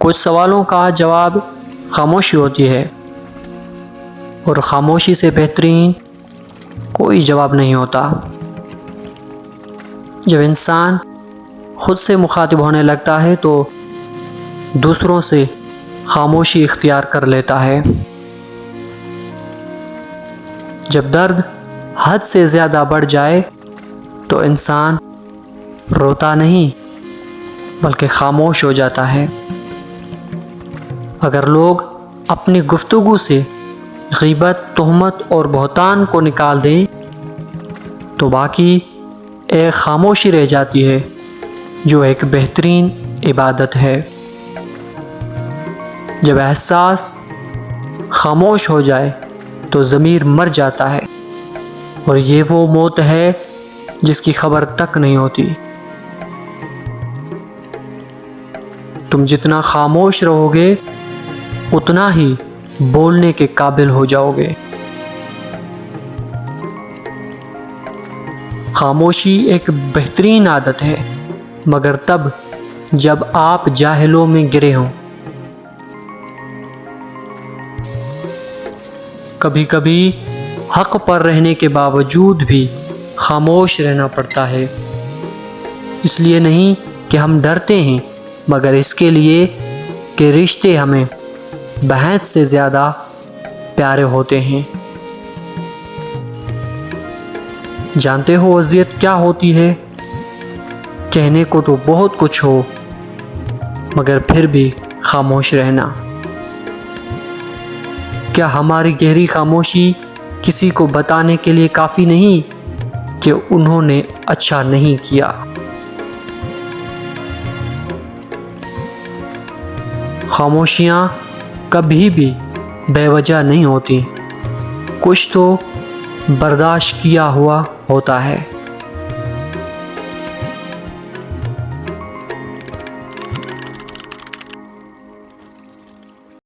کچھ سوالوں کا جواب خاموشی ہوتی ہے، اور خاموشی سے بہترین کوئی جواب نہیں ہوتا۔ جب انسان خود سے مخاطب ہونے لگتا ہے تو دوسروں سے خاموشی اختیار کر لیتا ہے۔ جب درد حد سے زیادہ بڑھ جائے تو انسان روتا نہیں بلکہ خاموش ہو جاتا ہے۔ اگر لوگ اپنی گفتگو سے غیبت، تہمت اور بہتان کو نکال دیں تو باقی ایک خاموشی رہ جاتی ہے جو ایک بہترین عبادت ہے۔ جب احساس خاموش ہو جائے تو ضمیر مر جاتا ہے، اور یہ وہ موت ہے جس کی خبر تک نہیں ہوتی۔ تم جتنا خاموش رہو گے اتنا ہی بولنے کے قابل ہو جاؤ گے۔ خاموشی ایک بہترین عادت ہے، مگر تب جب آپ جاہلوں میں گرے ہوں۔ کبھی کبھی حق پر رہنے کے باوجود بھی خاموش رہنا پڑتا ہے، اس لیے نہیں کہ ہم ڈرتے ہیں، مگر اس کے لیے کہ رشتے ہمیں بحث سے زیادہ پیارے ہوتے ہیں۔ جانتے ہو اذیت کیا ہوتی ہے؟ کہنے کو تو بہت کچھ ہو مگر پھر بھی خاموش رہنا۔ کیا ہماری گہری خاموشی کسی کو بتانے کے لیے کافی نہیں کہ انہوں نے اچھا نہیں کیا؟ خاموشیاں کبھی بھی بے وجہ نہیں ہوتی، کچھ تو برداشت کیا ہوا ہوتا ہے۔